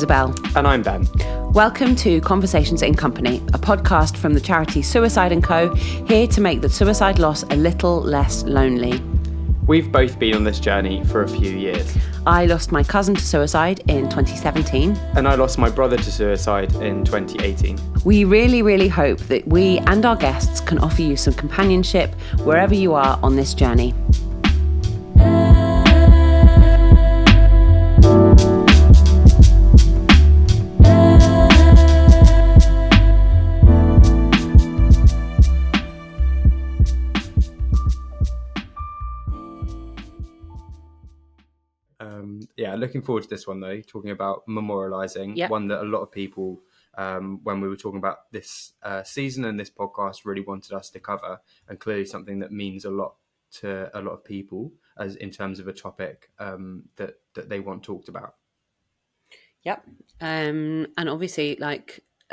Isabelle. And I'm Ben. Welcome to Conversations in Company, a podcast from the charity Suicide&Co, here to make the suicide loss a little less lonely. We've both been on this journey for a few years. I lost my cousin to suicide in 2017. And I lost my brother to suicide in 2018. We really hope that we and our guests can offer you some companionship wherever you are on this journey. Looking forward to this one though, talking about memorialising, Yep. One that a lot of people, when we were talking about this season and this podcast, really wanted us to cover, and clearly something that means a lot to a lot of people as in terms of a topic that they want talked about. Yep. And obviously,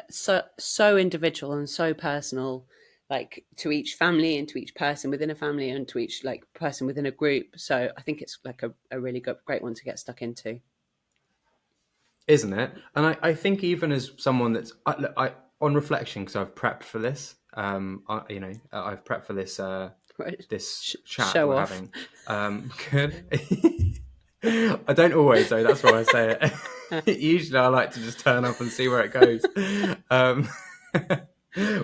so individual and so personal, to each family and to each person within a family and to each person within a group. So I think it's a really great one to get stuck into, isn't it? And I think even as someone that's I on reflection, because I've prepped for this, I've prepped for this this chat show we're off. having. Good. I don't always though. That's why I say it. Usually I like to just turn up and see where it goes.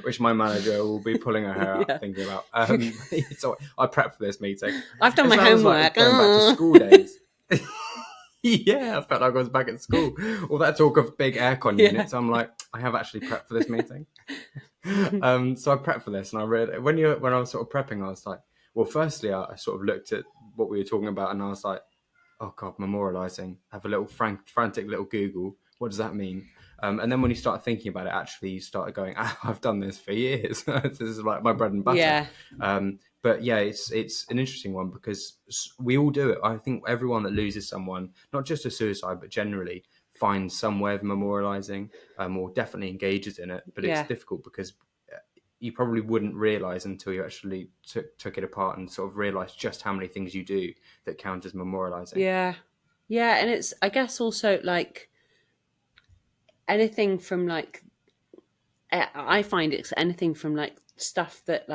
Which my manager will be pulling her hair out thinking about. So I prepped for this meeting. I've done my homework. Going back to school days. Yeah, I felt like I was back at school. All that talk of big aircon units, I'm like, I have actually prepped for this meeting. So I prepped for this, and I read when I was sort of prepping, I was like, well, firstly, I sort of looked at what we were talking about, and I was like, oh God, memorialising. Have a little frantic little Google. What does that mean? And then when you start thinking about it, actually, you start going, I've done this for years. This is like my bread and butter. Yeah. But yeah, it's an interesting one because we all do it. I think everyone that loses someone, not just to suicide, but generally finds some way of memorialising or definitely engages in it. But it's difficult because you probably wouldn't realise until you actually took it apart and sort of realised just how many things you do that count as memorialising. Yeah. And it's, I guess, also anything from I find it's anything from stuff that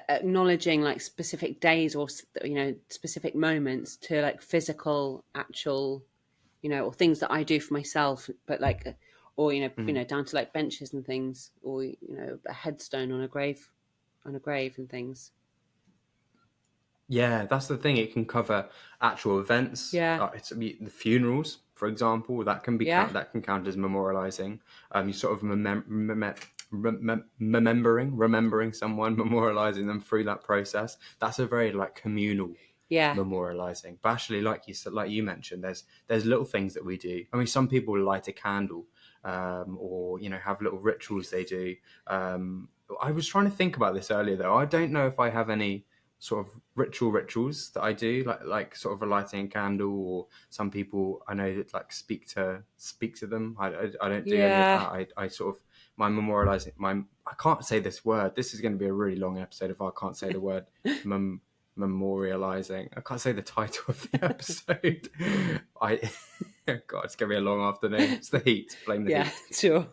acknowledging specific days or specific moments to physical actual or things that I do for myself, but or down to benches and things, or a headstone on a grave and things. Yeah, that's the thing. It can cover actual events. Yeah, it's the funerals, for example. That can be that can count as memorialising. You sort of remembering someone, memorialising them through that process. That's a very communal memorialising. But actually, like you mentioned, there's little things that we do. I mean, some people light a candle, or have little rituals they do. I was trying to think about this earlier though. I don't know if I have any sort of rituals that I do, like sort of a lighting a candle, or some people I know that speak to them. I don't do any of that. I sort of my memorialising. I can't say this word. This is going to be a really long episode if I can't say the word memorialising. I can't say the title of the episode. God, it's going to be a long afternoon. It's the heat. Blame the heat. Yeah, sure.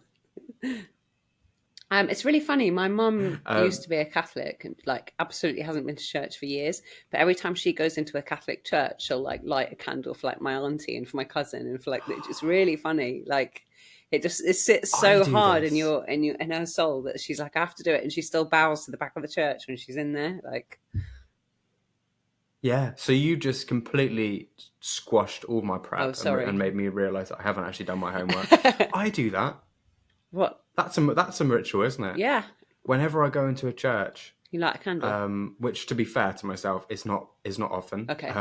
It's really funny. My mum used to be a Catholic and absolutely hasn't been to church for years. But every time she goes into a Catholic church, she'll light a candle for my auntie and for my cousin and for it's really funny. It sits so hard in her soul that she's I have to do it, and she still bows to the back of the church when she's in there. Yeah, so you just completely squashed all my prep and made me realise that I haven't actually done my homework. I do that. What? That's some ritual, isn't it? Yeah. Whenever I go into a church, you light a candle. Which, to be fair to myself, is not often. Okay.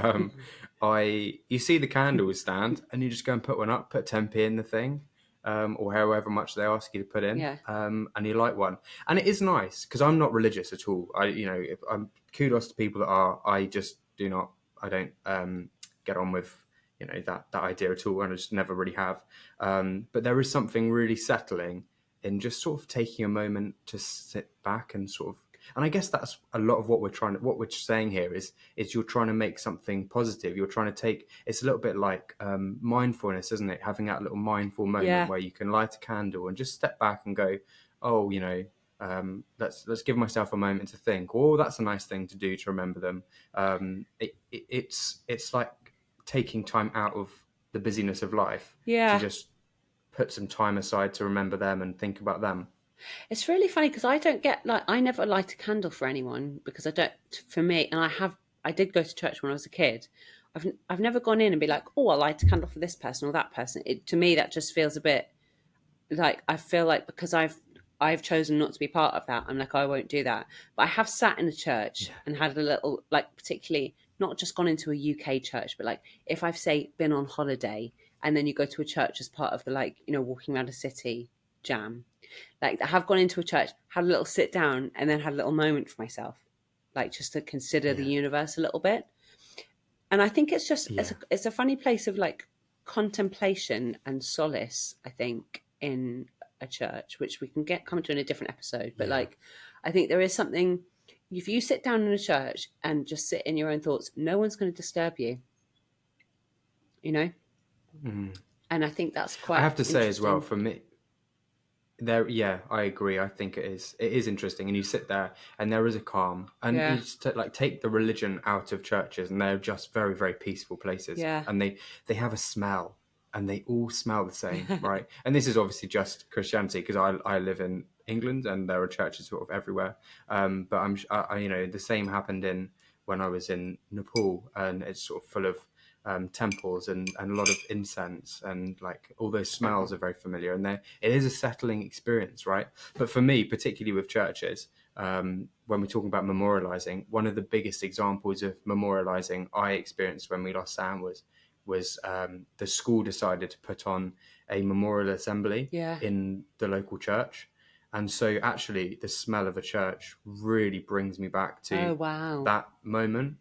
You see the candles stand, and you just go and put one up, put 10p in the thing, or however much they ask you to put in, and you light one. And it is nice because I'm not religious at all. I'm kudos to people that are. I just do not. I don't get on with that idea at all, and I just never really have. But there is something really settling in just sort of taking a moment to sit back and sort of And I guess that's a lot of what we're saying here is you're trying to make something positive. You're trying to take, it's a little bit like mindfulness, isn't it? Having that little mindful moment where you can light a candle and just step back and go, oh, let's give myself a moment to think. Oh, that's a nice thing to do to remember them. It's like taking time out of the busyness of life to just put some time aside to remember them and think about them. It's really funny because I don't get, like, I never light a candle for anyone because I don't, for me, and I did go to church when I was a kid. I've never gone in and be like, oh, I'll light a candle for this person or that person. To me, that just feels a bit like, I feel like because I've chosen not to be part of that, I'm like, I won't do that. But I have sat in a church and had a little, like, particularly not just gone into a UK church, but like if I've, say, been on holiday and then you go to a church as part of the, like, walking around a city jam. Like, I have gone into a church, had a little sit down, and then had a little moment for myself, like just to consider the universe a little bit. And I think it's just it's a funny place of like contemplation and solace, I think, in a church, which we can come to in a different episode. But like, I think there is something, if you sit down in a church and just sit in your own thoughts, no one's going to disturb you, And I think that's quite, I have to say as well, for me, I agree. I think it is interesting, and you sit there and there is a calm, and you just take the religion out of churches and they're just very, very peaceful places, and they have a smell and they all smell the same, right? And this is obviously just Christianity because I live in England and there are churches sort of everywhere, but the same happened when I was in Nepal, and it's sort of full of temples and a lot of incense, and like all those smells are very familiar, and it is a settling experience, right? But for me, particularly with churches, when we're talking about memorializing, one of the biggest examples of memorializing I experienced when we lost Sam was the school decided to put on a memorial assembly in the local church. And so actually the smell of a church really brings me back to that moment.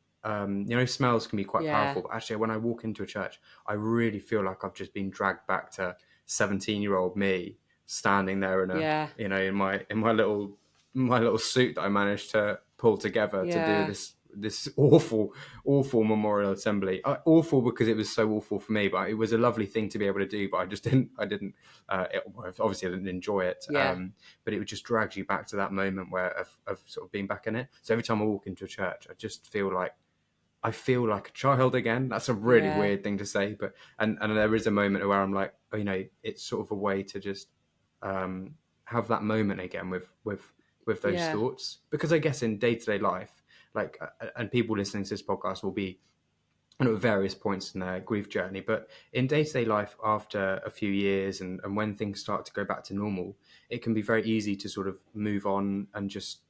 Smells can be quite powerful, but actually when I walk into a church, I really feel like I've just been dragged back to 17-year-old me standing there in my little suit that I managed to pull together to do this awful memorial assembly. Awful because it was so awful for me, but it was a lovely thing to be able to do. But obviously I didn't enjoy it. But it just drags you back to that moment of sort of being back in it. So every time I walk into a church, I just feel like a child again. That's a really weird thing to say, but and there is a moment where I'm like, it's sort of a way to just have that moment again with those thoughts, because I guess in day-to-day life, like, and people listening to this podcast will be at various points in their grief journey, but in day-to-day life, after a few years and when things start to go back to normal, it can be very easy to sort of move on and just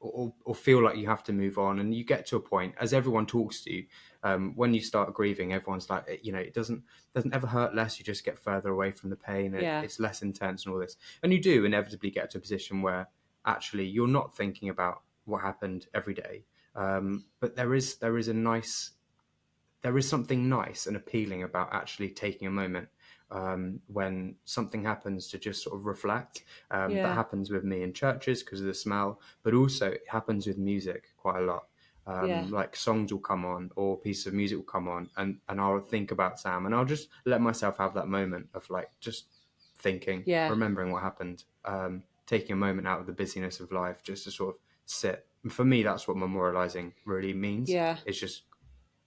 or feel like you have to move on. And you get to a point, as everyone talks to you, when you start grieving, everyone's like, it doesn't ever hurt less. You just get further away from the pain. It's less intense and all this. And you do inevitably get to a position where actually you're not thinking about what happened every day. But there is something nice and appealing about actually taking a moment when something happens to just sort of reflect. That happens with me in churches because of the smell, but also it happens with music quite a lot. Like songs will come on or pieces of music will come on, and I'll think about Sam, and I'll just let myself have that moment of like just thinking, remembering what happened, taking a moment out of the busyness of life just to sort of sit. And for me, that's what memorializing really means. It's just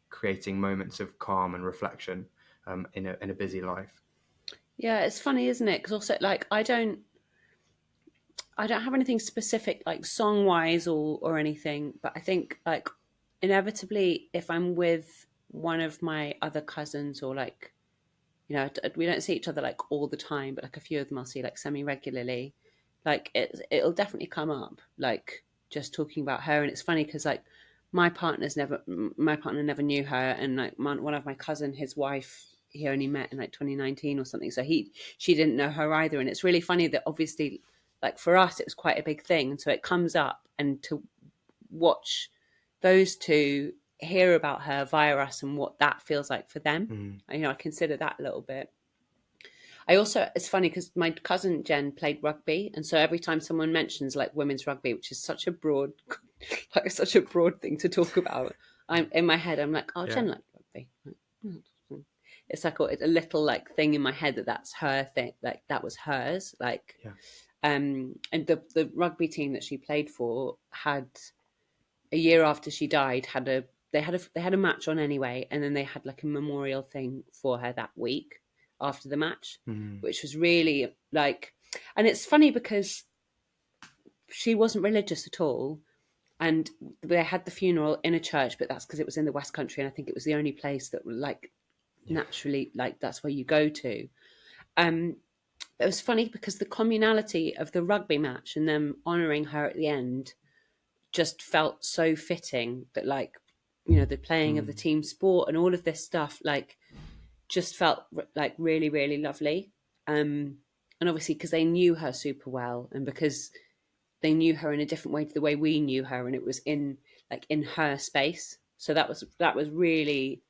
creating moments of calm and reflection in a busy life. Yeah, it's funny, isn't it? Because also, like, I don't have anything specific, like song wise or anything, but I think, like, inevitably, if I'm with one of my other cousins, or like, we don't see each other like all the time, but like a few of them I'll see like semi regularly, like it'll definitely come up, like just talking about her. And it's funny because like my partner never knew her, and like one of my cousin, his wife, he only met in like 2019 or something, so she didn't know her either. And it's really funny that obviously, like, for us it was quite a big thing, and so it comes up, and to watch those two hear about her via us and what that feels like for them, I consider that a little bit. it's funny because my cousin Jen played rugby, and so every time someone mentions like women's rugby, which is such a broad, like such a broad thing to talk about, I'm in my head, I'm like, oh, Jen liked rugby. It's like a little like thing in my head that's her thing, like that was hers, like. And the rugby team that she played for had, a year after she died, they had a match on anyway, and then they had like a memorial thing for her that week after the match, which was really like, and it's funny because she wasn't religious at all, and they had the funeral in a church, but that's because it was in the West Country, and I think it was the only place that like naturally like that's where you go to. It was funny because the communality of the rugby match and them honouring her at the end just felt so fitting, that like, you know, the playing of the team sport and all of this stuff like just felt like really, really lovely. And obviously because they knew her super well, and because they knew her in a different way to the way we knew her, and it was in her space. So that was really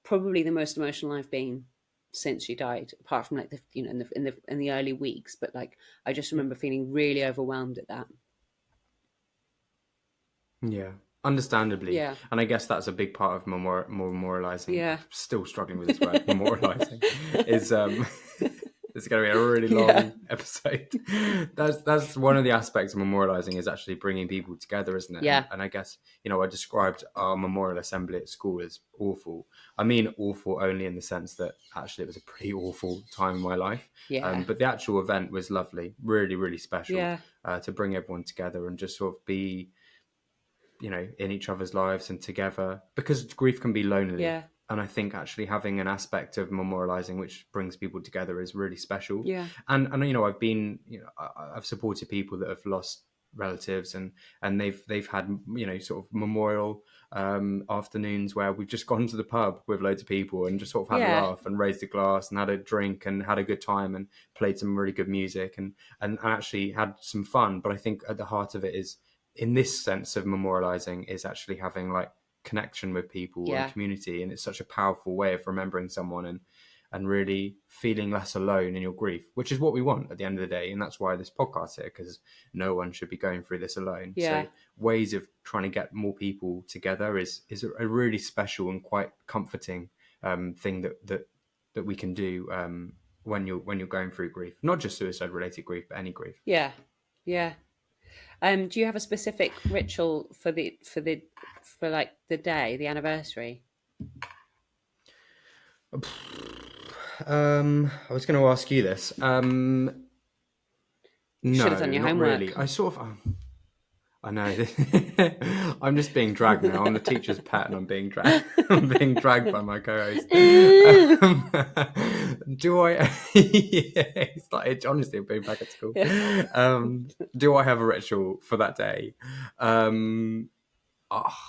probably the most emotional I've been since she died, apart from like the, you know, in the early weeks. But like I just remember feeling really overwhelmed at that. Yeah, understandably. Yeah. And I guess that's a big part of memorializing. Yeah. I'm still struggling with this word, memorializing. Is it's going to be a really long episode. That's one of the aspects of memorializing, is actually bringing people together, isn't it? Yeah. And I guess, you know, I described our memorial assembly at school as awful. I mean awful only in the sense that actually it was a pretty awful time in my life. Yeah. But the actual event was lovely, really, really special. Yeah. To bring everyone together and just sort of be, you know, in each other's lives and together, because grief can be lonely. Yeah. And I think actually having an aspect of memorializing which brings people together is really special. Yeah. And you know, I've supported people that have lost relatives, and they've had, you know, sort of memorial afternoons where we've just gone to the pub with loads of people and just sort of had a laugh and raised a glass and had a drink and had a good time and played some really good music and actually had some fun. But I think at the heart of it is, in this sense of memorializing, is actually having like connection with people and community, and it's such a powerful way of remembering someone and really feeling less alone in your grief, which is what we want at the end of the day. And that's why this podcast here, because no one should be going through this alone. So ways of trying to get more people together is a really special and quite comforting thing that we can do when you're going through grief, not just suicide related grief, but any grief. Yeah. Do you have a specific ritual for like the day, the anniversary? I was going to ask you this. No, should have done your homework. Really. I sort of. I know. I'm just being dragged now. I'm the teacher's pet, and I'm being dragged. I'm being dragged by my co-host. Do I? It's like, honestly, I'm being back at school. Do I have a ritual for that day?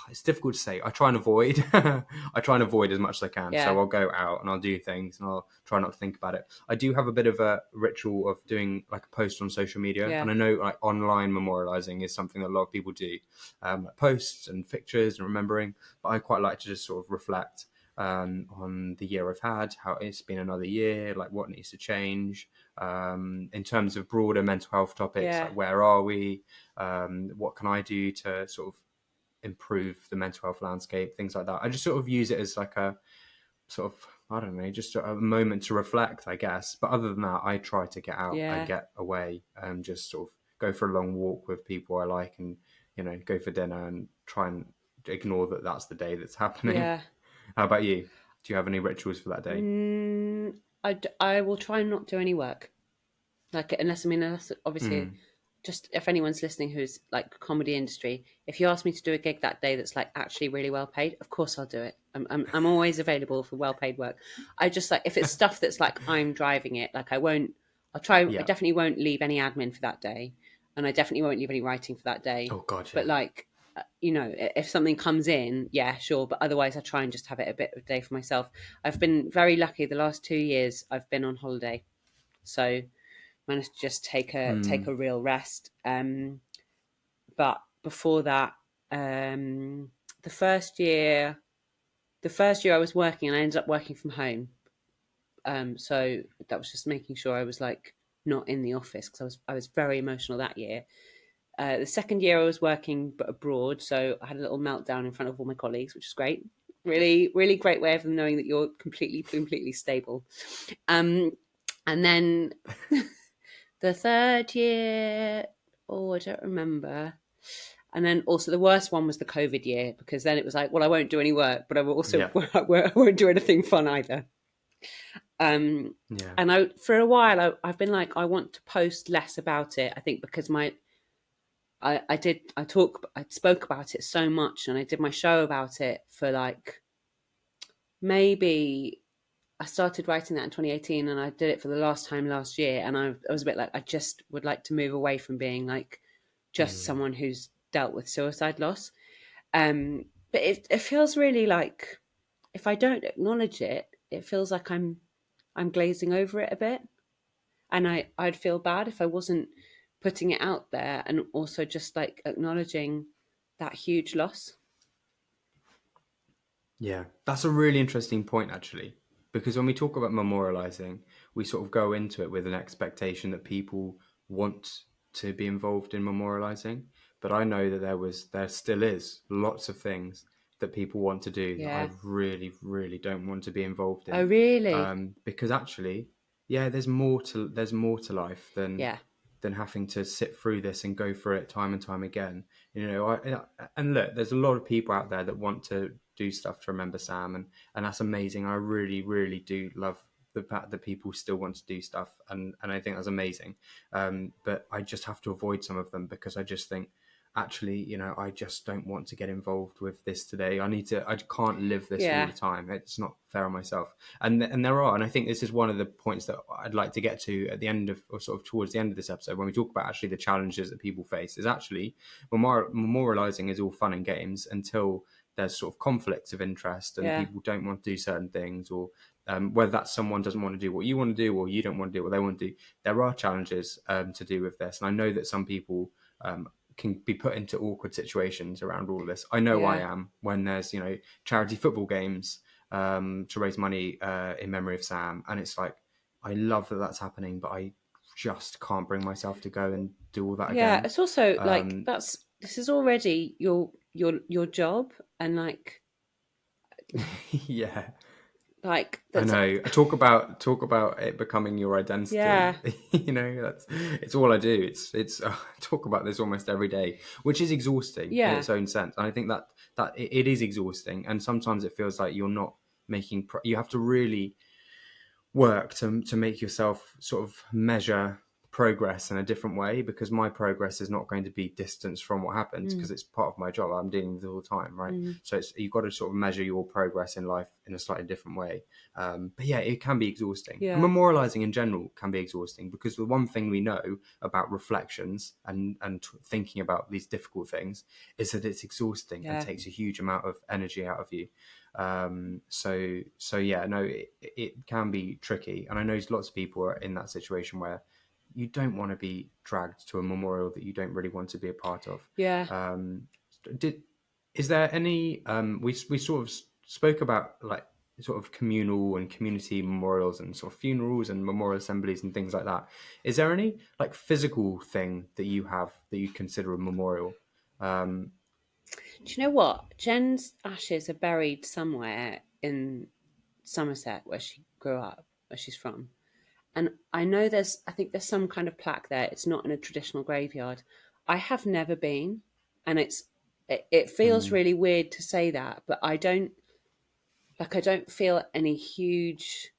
It's difficult to say. I try and avoid. I try and avoid as much as I can. So I'll go out and I'll do things and I'll try not to think about it. I do have a bit of a ritual of doing like a post on social media, and I know like online memorializing is something that a lot of people do, like posts and pictures and remembering. But I quite like to just sort of reflect on the year I've had, how it's been another year, like what needs to change in terms of broader mental health topics, like where are we, what can I do to sort of improve the mental health landscape, things like that. I just sort of use it as like a sort of, I don't know, just a moment to reflect, I guess. But other than that, I try to get out and get away and just sort of go for a long walk with people I like, and, you know, go for dinner and try and ignore that that's the day that's happening. How about you? Do you have any rituals for that day? I will try and not do any work, like unless obviously just if anyone's listening who's like comedy industry, if you ask me to do a gig that day that's like actually really well paid, of course I'll do it. I'm always available for well paid work. I just like, if it's stuff that's like I'm driving it, like I definitely won't leave any admin for that day, and I definitely won't leave any writing for that day. Oh god. But like, you know, if something comes in, sure, but otherwise I try and just have it a bit of a day for myself. I've been very lucky the last 2 years I've been on holiday, so managed to just take a real rest. But before that, the first year I was working, and I ended up working from home. So that was just making sure I was like not in the office, because I was very emotional that year. The second year I was working but abroad, so I had a little meltdown in front of all my colleagues, which was great. Really, really great way of them knowing that you're completely stable. And then the third year, oh, I don't remember. And then also the worst one was the COVID year, because then it was like, well, I won't do any work, but I will also I won't do anything fun either. And for a while I've been like, I want to post less about it. I think because I spoke about it so much, and I did my show about it for like, maybe I started writing that in 2018, and I did it for the last time last year. And I was a bit like, I just would like to move away from being like just someone who's dealt with suicide loss. But it feels really like, if I don't acknowledge it, it feels like I'm glazing over it a bit. And I'd feel bad if I wasn't putting it out there and also just like acknowledging that huge loss. Yeah, that's a really interesting point, actually, because when we talk about memorializing, we sort of go into it with an expectation that people want to be involved in memorializing. But I know that there still is lots of things that people want to do that I really, really don't want to be involved in. Oh, really? Because actually, there's more to life than having to sit through this and go through it time and time again. And look, there's a lot of people out there that want to do stuff to remember Sam, and that's amazing. I really, really do love the fact that people still want to do stuff, and I think that's amazing. But I just have to avoid some of them, because I just think, actually, I just don't want to get involved with this today. I can't live this all the time. It's not fair on myself. And I think this is one of the points that I'd like to get to at the end of, or sort of towards the end of this episode, when we talk about actually the challenges that people face, is actually memorializing is all fun and games until there's sort of conflicts of interest, and people don't want to do certain things, or whether that's someone doesn't want to do what you want to do, or you don't want to do what they want to do. There are challenges to do with this. And I know that some people can be put into awkward situations around all of this. I know I am, when there's, charity football games to raise money in memory of Sam. And it's like, I love that that's happening, but I just can't bring myself to go and do all that again. Yeah, it's also like, this is already your job, and like like I know. Talk about it becoming your identity. Yeah. It's all I do. It's talk about this almost every day, which is exhausting in its own sense. And I think that it is exhausting, and sometimes it feels like you're not making. You have to really work to make yourself sort of measure progress in a different way, because my progress is not going to be distance from what happens, because it's part of my job. I'm dealing with it all the time, right? So you've got to sort of measure your progress in life in a slightly different way. But it can be exhausting. And memorializing in general can be exhausting, because the one thing we know about reflections and thinking about these difficult things is that it's exhausting and takes a huge amount of energy out of you. It can be tricky, and I know lots of people are in that situation where you don't want to be dragged to a memorial that you don't really want to be a part of. Is there any we sort of spoke about like sort of communal and community memorials and sort of funerals and memorial assemblies and things like that. Is there any like physical thing that you have that you consider a memorial? Do you know what? Jen's ashes are buried somewhere in Somerset, where she grew up, where she's from. And I know I think there's some kind of plaque there. It's not in a traditional graveyard. I have never been, and it feels really weird to say that, but I don't feel any huge.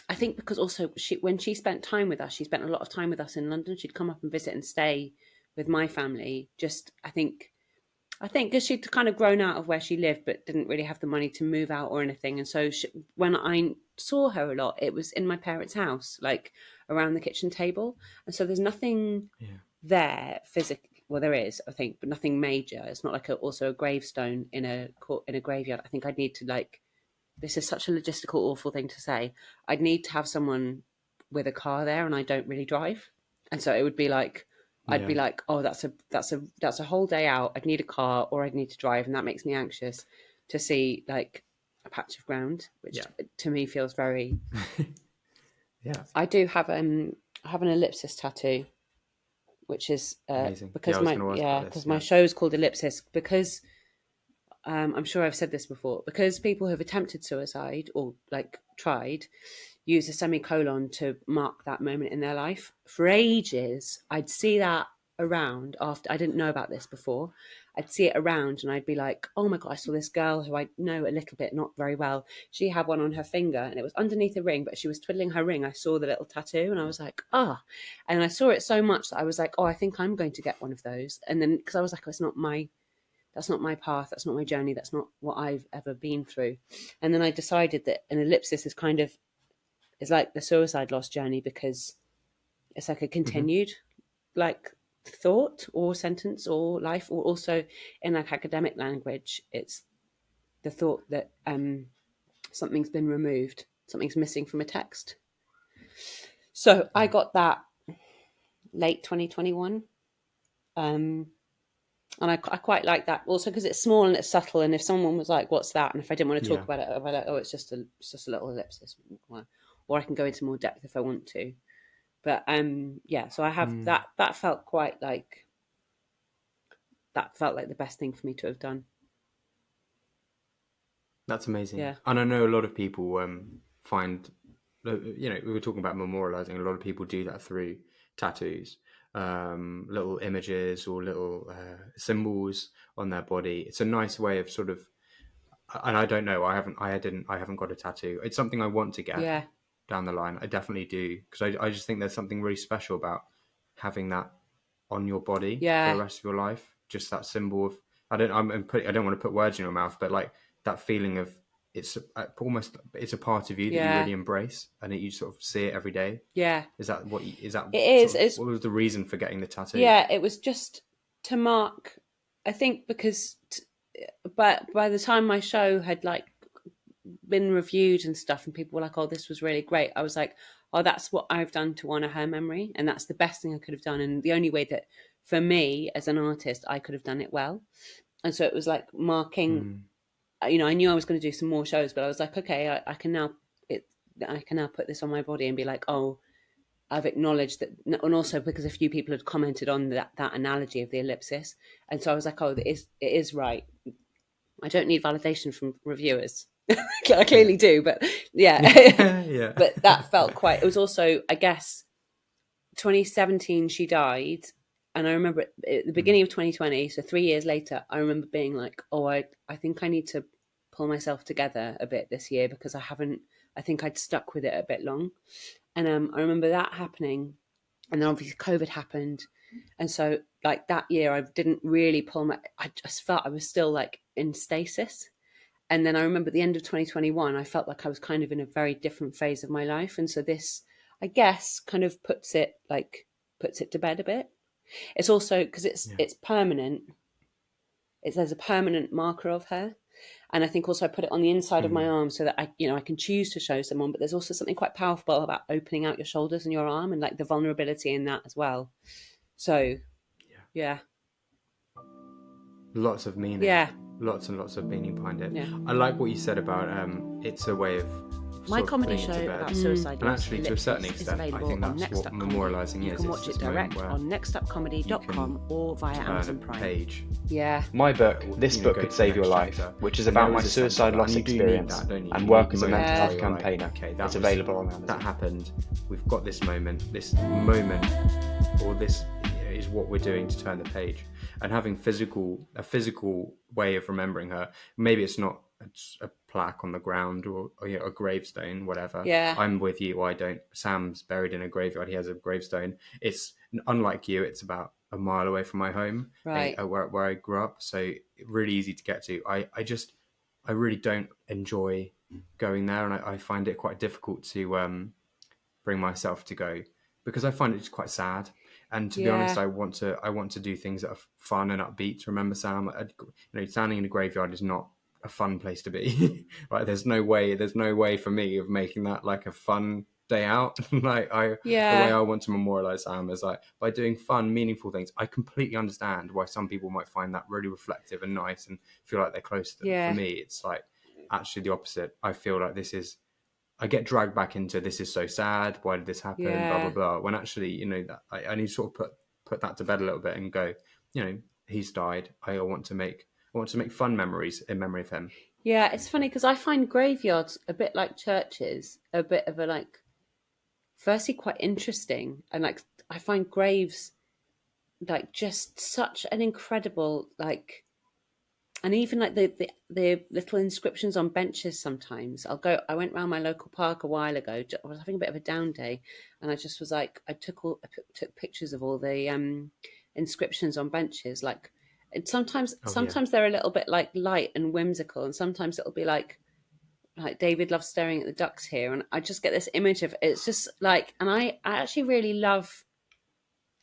I think because also when she spent time with us, she spent a lot of time with us in London. She'd come up and visit and stay with my family. I think because she'd kind of grown out of where she lived, but didn't really have the money to move out or anything. And so when I saw her a lot, it was in my parents' house, like around the kitchen table. And so there's nothing there physically. Well, there is, I think, but nothing major. It's not like also a gravestone in a graveyard. I think I'd need to this is such a logistical, awful thing to say. I'd need to have someone with a car there, and I don't really drive. And so it would be like, I'd be like, oh, that's a whole day out. I'd need a car, or I'd need to drive, and that makes me anxious to see a patch of ground, which to me feels very. Yeah. I do have an ellipsis tattoo, which is because my show is called Ellipsis, because I'm sure I've said this before, because people who have attempted suicide or like tried use a semicolon to mark that moment in their life. For ages, I'd see that around after I didn't know about this before. I'd see it around and I'd be like, oh my God, I saw this girl who I know a little bit, not very well. She had one on her finger and it was underneath a ring, but she was twiddling her ring. I saw the little tattoo and I was like, and I saw it so much that I was like, oh, I think I'm going to get one of those. And then, because I was like, that's not my path, that's not my journey, that's not what I've ever been through. And then I decided that an ellipsis is like the suicide loss journey, because it's like a continued like thought or sentence or life, or also in like academic language, it's the thought that something's been removed, something's missing from a text. So I got that late 2021. And I quite like that also because it's small and it's subtle. And if someone was like, "What's that?" and if I didn't want to talk about it, I'd be like, "Oh, it's just a little ellipsis," or I can go into more depth if I want to. But so I have that. That felt quite like the best thing for me to have done. That's amazing. Yeah, and I know a lot of people find, we were talking about memorializing. A lot of people do that through tattoos. Little images or little symbols on their body. It's a nice way of sort of, and I don't know, I haven't got a tattoo. It's something I want to get down the line. I definitely do, because I just think there's something really special about having that on your body for the rest of your life. Just that symbol of, I don't want to put words in your mouth, but like that feeling of, it's almost, it's a part of you that you really embrace, and you sort of see it every day. Yeah. Is that what it is? What was the reason for getting the tattoo? Yeah, it was just to mark, I think, because but by the time my show had like been reviewed and stuff, and people were like, "Oh, this was really great," I was like, "Oh, that's what I've done to honor her memory, and that's the best thing I could have done, and the only way that for me as an artist I could have done it well." And so it was like marking. I knew I was going to do some more shows, but I was like, okay, I can now put this on my body and be like, oh, I've acknowledged that. And also because a few people had commented on that analogy of the ellipsis. And so I was like, oh, it is right. I don't need validation from reviewers. I clearly do, but but that felt quite, it was also, I guess, 2017 she died. And I remember at the beginning of 2020, so 3 years later, I remember being like, oh, I think I need to pull myself together a bit this year, because I think I'd stuck with it a bit long. And I remember that happening. And then obviously COVID happened. And so like that year, I didn't really I just felt I was still like in stasis. And then I remember at the end of 2021, I felt like I was kind of in a very different phase of my life. And so this, I guess, kind of puts it to bed a bit. It's also because it's permanent. There's a permanent marker of her, and I think also I put it on the inside of my arm so that I can choose to show someone. But there's also something quite powerful about opening out your shoulders and your arm, and like the vulnerability in that as well. So, yeah. Lots of meaning. Yeah. Lots and lots of meaning behind it. Yeah. I like what you said about it's a way of my comedy show about suicide and actually to a certain extent I think that's what memorialising is. You can watch it direct on nextupcomedy.com or via Amazon Prime. Page. Yeah. My book, This Book Could Save Your Life, which is about my suicide loss experience and work as a mental health campaigner. It's available on Amazon. That happened. We've got this moment, or this is what we're doing to turn the page. And having a physical way of remembering her. Maybe it's not a plaque on the ground or a gravestone, whatever. Yeah. I'm with you. I don't. Sam's buried in a graveyard. He has a gravestone. It's unlike you. It's about a mile away from my home, right, where I grew up. So really easy to get to. I really don't enjoy going there, and I find it quite difficult to bring myself to go, because I find it just quite sad. And to be honest, I want to do things that are fun and upbeat to remember Sam. Standing in a graveyard is not a fun place to be. Like, there's no way for me of making that like a fun day out. The way I want to memorialize Sam is like by doing fun, meaningful things. I completely understand why some people might find that really reflective and nice and feel like they're close to them. For me, it's like actually the opposite. I feel like I get dragged back into, this is so sad, why did this happen, blah blah blah, when actually, you know, that I need to sort of put that to bed a little bit and go, you know, he's died. I want to make fun memories in memory of him. Yeah, it's funny because I find graveyards a bit like churches, a bit of a like, firstly quite interesting, and like I find graves like just such an incredible like, and even like the little inscriptions on benches. Sometimes I went around my local park a while ago. I was having a bit of a down day, and I just was like, I took pictures of all the inscriptions on benches. Like, and sometimes they're a little bit like light and whimsical, and sometimes it'll be like David loves staring at the ducks here, and I just get this image of it's just like, and I actually really love.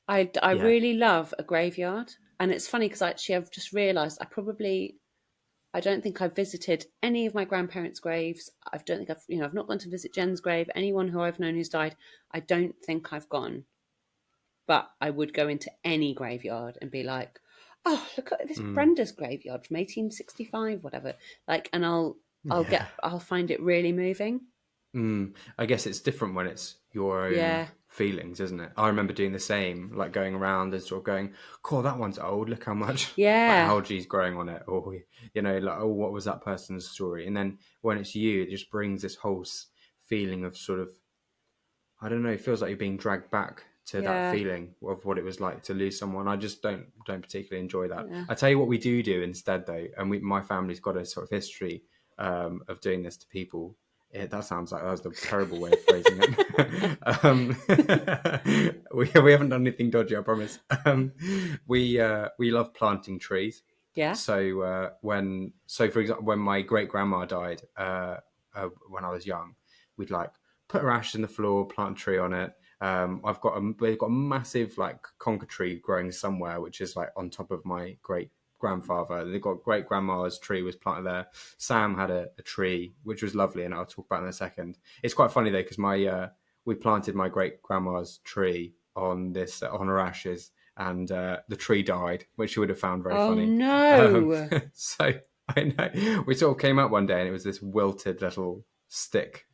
I really love a graveyard. And it's funny because I've just realised I don't think I've visited any of my grandparents' graves. I don't think I've not gone to visit Jen's grave. Anyone who I've known who's died, I don't think I've gone. But I would go into any graveyard and be like, oh, look at this Brenda's graveyard from 1865, whatever. Like, and I'll find it really moving. I guess it's different when it's your own feelings, isn't it? I remember doing the same, like going around and sort of going, cool, that one's old, look how much algae's growing on it, or, you know, like, oh, what was that person's story? And then when it's you, it just brings this whole feeling of sort of, I don't know, it feels like you're being dragged back to that feeling of what it was like to lose someone. I just don't particularly enjoy that. I tell you what we do instead though, and my family's got a sort of history of doing this to people. That sounds like that was a terrible way of phrasing it. We haven't done anything dodgy, I promise. We love planting trees. Yeah. So for example, when my great grandma died, when I was young, we'd like put her ashes in the floor, plant a tree on it. We've got a massive like conker tree growing somewhere, which is like on top of my great grandfather. They've got great grandma's tree was planted there. Sam had a tree which was lovely, and I'll talk about it in a second. It's quite funny though, because we planted my great grandma's tree on her ashes, and the tree died, which you would have found very funny. Oh no! So I know we sort of came up one day and it was this wilted little stick.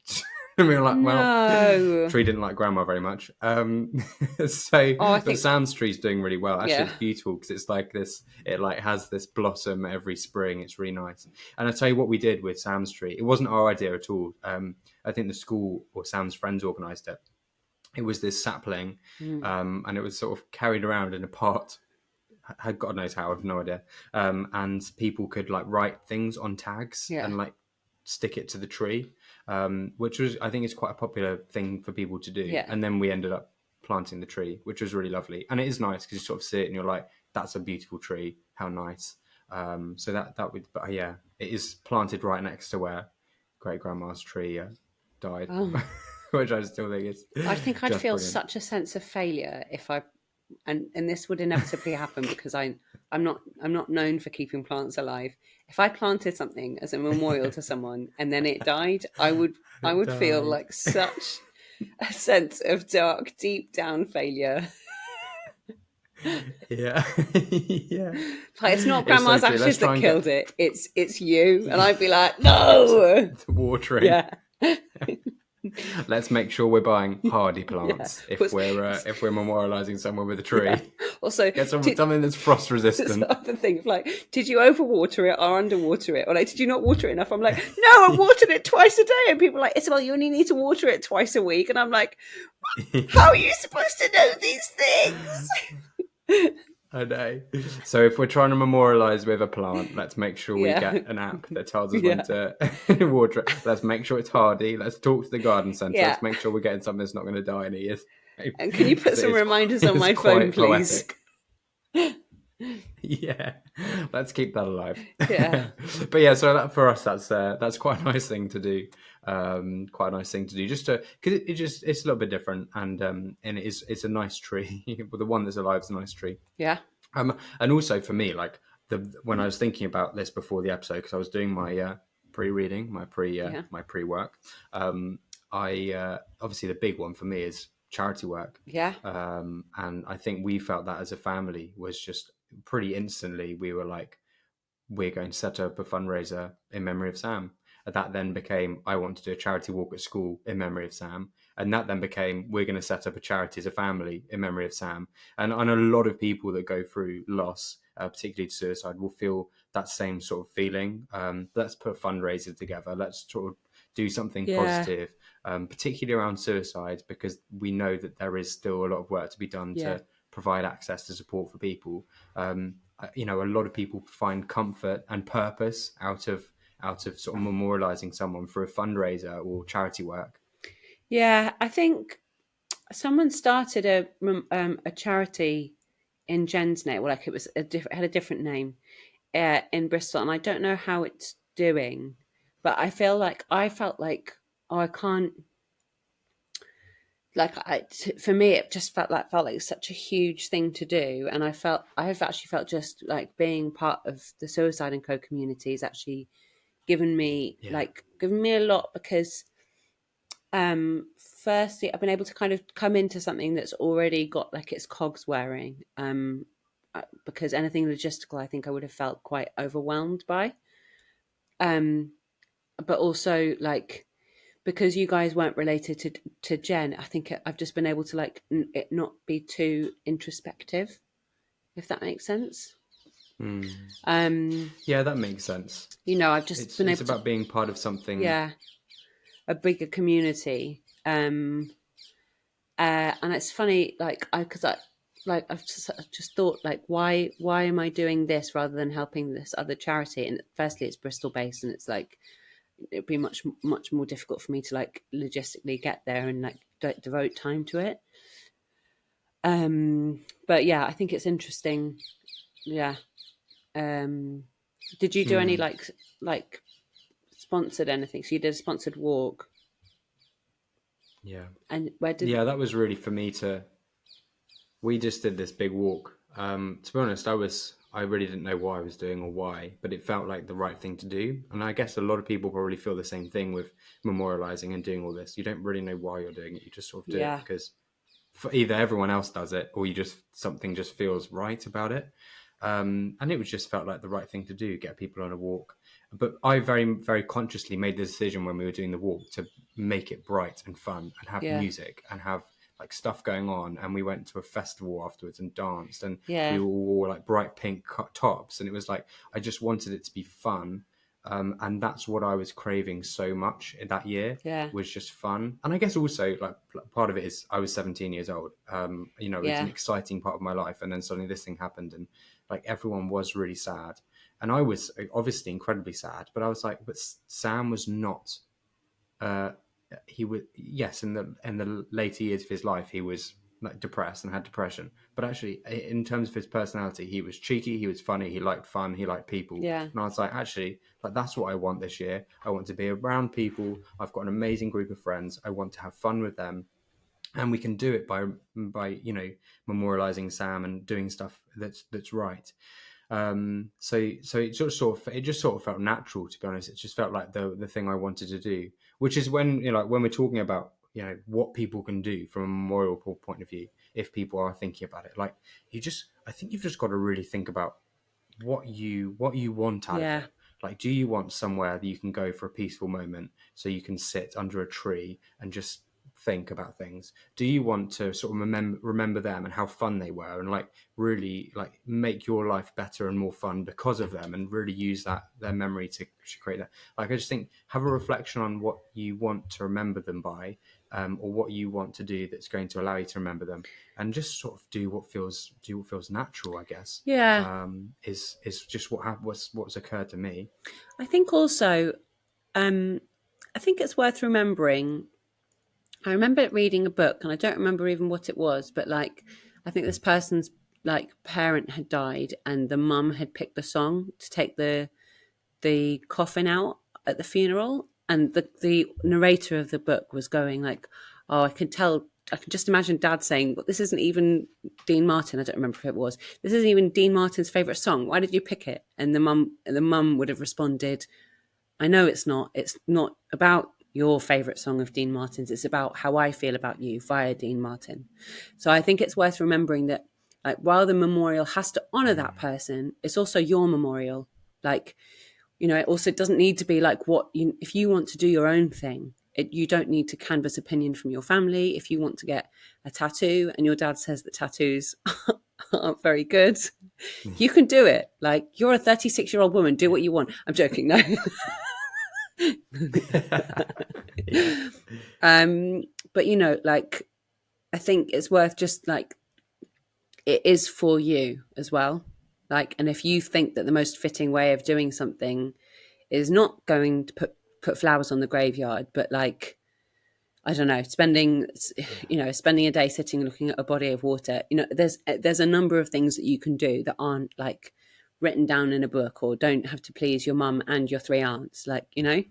And we were like, well, tree didn't like grandma very much. But Sam's tree's doing really well. Actually, it's beautiful because it's like this, it like has this blossom every spring. It's really nice. And I'll tell you what we did with Sam's tree. It wasn't our idea at all. I think the school or Sam's friends organised it. It was this sapling, and it was sort of carried around in a pot. God knows how, I have no idea. And people could like write things on tags and like stick it to the tree, which was, I think, is quite a popular thing for people to do. And then we ended up planting the tree, which was really lovely. And it is nice because you sort of see it and you're like, that's a beautiful tree, how nice. So that would, but yeah, it is planted right next to where great grandma's tree died. Which I still think is, I think I'd feel such a sense of failure if and this would inevitably happen because I'm not known for keeping plants alive. If I planted something as a memorial to someone and then it died, I would feel like such a sense of dark, deep down failure. Yeah. Like, it's not grandma's ashes that killed it. It's you, and I'd be like, no. Watering. Yeah. Let's make sure we're buying hardy plants if we're memorialising somewhere with a tree. Yeah. Also, get something that's frost resistant. That's the other thing. Like, did you overwater it or underwater it? Or like, did you not water it enough? I'm like, no, I watered it twice a day. And people are like, Isabelle, you only need to water it twice a week. And I'm like, how are you supposed to know these things? I know. So if we're trying to memorialise with a plant, let's make sure we get an app that tells us when to water it. Let's make sure it's hardy. Let's talk to the garden centre. Let's make sure we're getting something that's not going to die in a year's. And can you put some reminders on my phone, please? Yeah, let's keep that alive. Yeah. But yeah, so for us, that's quite a nice thing to do. Just to, because it's a little bit different, and it's a nice tree. But the one that's alive is a nice tree. Yeah. And also for me, like when I was thinking about this before the episode, because I was doing my pre-reading, my pre-work. I obviously the big one for me is charity work. Yeah. And I think we felt that as a family was just pretty instantly. We were like, we're going to set up a fundraiser in memory of Sam. That then became, I want to do a charity walk at school in memory of Sam. And that then became, we're going to set up a charity as a family in memory of Sam. And a lot of people that go through loss, particularly suicide, will feel that same sort of feeling. Let's put fundraisers together. Let's sort of do something positive, particularly around suicide, because we know that there is still a lot of work to be done to provide access to support for people. A lot of people find comfort and purpose out of sort of memorialising someone for a fundraiser or charity work. Yeah, I think someone started a charity in Jen's name. Well, like it was had a different name in Bristol, and I don't know how it's doing, but I felt like I can't. Like for me, it just felt like such a huge thing to do, and I've actually felt just like being part of the Suicide&Co community has actually given me a lot, because firstly, I've been able to kind of come into something that's already got like its cogs whirring, because anything logistical I think I would have felt quite overwhelmed by, but also like, because you guys weren't related to Jen, I think I've just been able to like it not be too introspective, if that makes sense. Yeah, that makes sense. I've just been able it's about being part of something. Yeah, a bigger community. And it's funny, like I've just thought, like, why am I doing this rather than helping this other charity? And firstly, it's Bristol based, and it's like it'd be much more difficult for me to like logistically get there and like devote time to it. But yeah, I think it's interesting. Yeah. Did you do any like sponsored anything? So you did a sponsored walk. Yeah. And where did? Yeah, that was really for me we just did this big walk. To be honest, I really didn't know what I was doing or why, but it felt like the right thing to do. And I guess a lot of people probably feel the same thing with memorialising and doing all this. You don't really know why you're doing it. You just sort of do it because either everyone else does it, or something just feels right about it. And it just felt like the right thing to do, get people on a walk. But I very, very consciously made the decision when we were doing the walk to make it bright and fun and have music and have like stuff going on. And we went to a festival afterwards and danced, and we all wore like bright pink tops. And it was like, I just wanted it to be fun. And that's what I was craving so much that year, was just fun. And I guess also like part of it is I was 17 years old. It was an exciting part of my life. And then suddenly this thing happened, and like everyone was really sad. And I was obviously incredibly sad, but I was like, but Sam was not, he was, yes, in the later years of his life, he was like depressed and had depression. But actually, in terms of his personality, he was cheeky, he was funny, he liked fun, he liked people. Yeah. And I was like, actually, like that's what I want this year. I want to be around people. I've got an amazing group of friends. I want to have fun with them. And we can do it by memorialising Sam and doing stuff that's right. So it just sort of felt natural, to be honest. It just felt like the thing I wanted to do, which is when when we're talking about what people can do from a memorial point of view, if people are thinking about it, like I think you've just got to really think about what you want out of it. Like, do you want somewhere that you can go for a peaceful moment, so you can sit under a tree and just think about things? Do you want to sort of remember them and how fun they were, and like really like make your life better and more fun because of them, and really use their memory to create that? Like, I just think, have a reflection on what you want to remember them by, or what you want to do that's going to allow you to remember them, and just sort of do what feels natural, I guess. Is just what's occurred to me. I think also I think it's worth remembering. I remember reading a book, and I don't remember even what it was, but like I think this person's like parent had died, and the mum had picked the song to take the coffin out at the funeral, and the narrator of the book was going like, "Oh, I can just imagine Dad saying, well, this isn't even Dean Martin. I don't remember if it was. This isn't even Dean Martin's favourite song. Why did you pick it?" And the mum would have responded, "I know it's not. It's not about your favourite song of Dean Martin's. It's about how I feel about you via Dean Martin." So I think it's worth remembering that, like, while the memorial has to honour that person, it's also your memorial. Like, You know, it also doesn't need to be like if you want to do your own thing, you don't need to canvass opinion from your family. If you want to get a tattoo and your dad says that tattoos aren't very good, you can do it. Like, you're a 36-year-old woman, do what you want. I'm joking, no. But, you know, like, I think it's worth just like, it is for you as well. Like, and if you think that the most fitting way of doing something is not going to put flowers on the graveyard, but like, I don't know, spending a day sitting looking at a body of water, you know, there's a number of things that you can do that aren't like written down in a book, or don't have to please your mum and your 3 aunts, like, you know.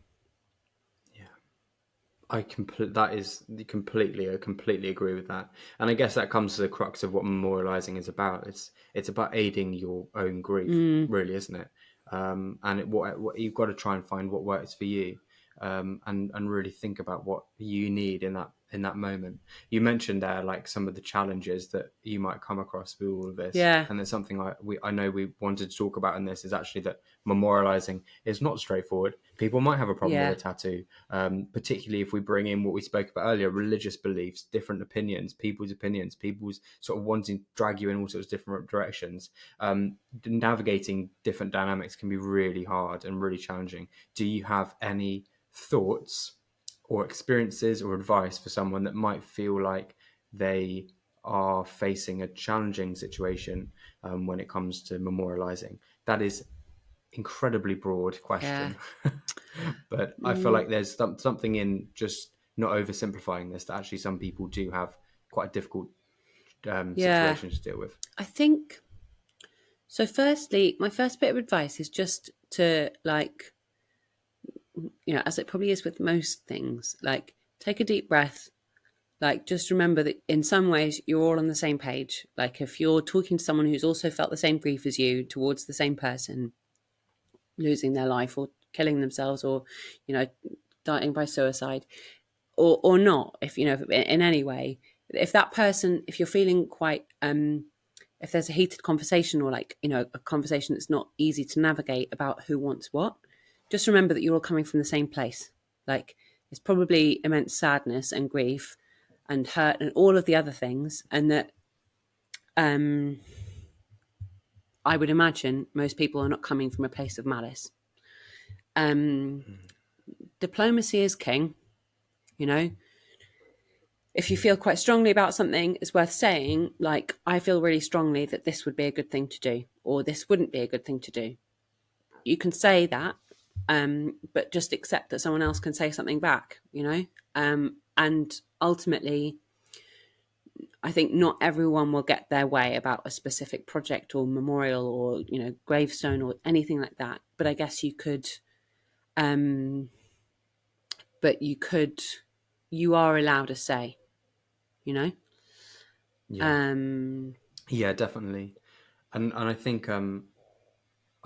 I completely agree with that, and I guess that comes to the crux of what memorializing is about. It's about aiding your own grief, really, isn't it? And what you've got to try and find what works for you, and really think about what you need in that moment. You mentioned there like some of the challenges that you might come across with all of this, and there's something I know we wanted to talk about in this is actually that memorializing is not straightforward. People might have a problem with a tattoo, particularly if we bring in what we spoke about earlier: religious beliefs, different opinions, people's sort of wanting to drag you in all sorts of different directions. Navigating different dynamics can be really hard and really challenging. Do you have any thoughts or experiences or advice for someone that might feel like they are facing a challenging situation when it comes to memorializing? That is incredibly broad question. But I feel like there's something in just not oversimplifying this, that actually some people do have quite a difficult situation to deal with. I think so. Firstly, my first bit of advice is just to, like, you know, as it probably is with most things, like, take a deep breath. Like, just remember that in some ways you're all on the same page. Like, if you're talking to someone who's also felt the same grief as you towards the same person losing their life or killing themselves, or, you know, dying by suicide, or not, if, you know, in any way, if that person, if you're feeling quite, if there's a heated conversation, or, like, you know, a conversation that's not easy to navigate about who wants what, just remember that you're all coming from the same place. Like, it's probably immense sadness and grief and hurt and all of the other things, and that I would imagine most people are not coming from a place of malice. Diplomacy is king, you know. If you feel quite strongly about something, it's worth saying, like, I feel really strongly that this would be a good thing to do, or this wouldn't be a good thing to do. You can say that, but just accept that someone else can say something back, you know. And ultimately, I think not everyone will get their way about a specific project or memorial or, you know, gravestone or anything like that. But I guess you could, you are allowed a say, you know? Yeah, definitely. And I think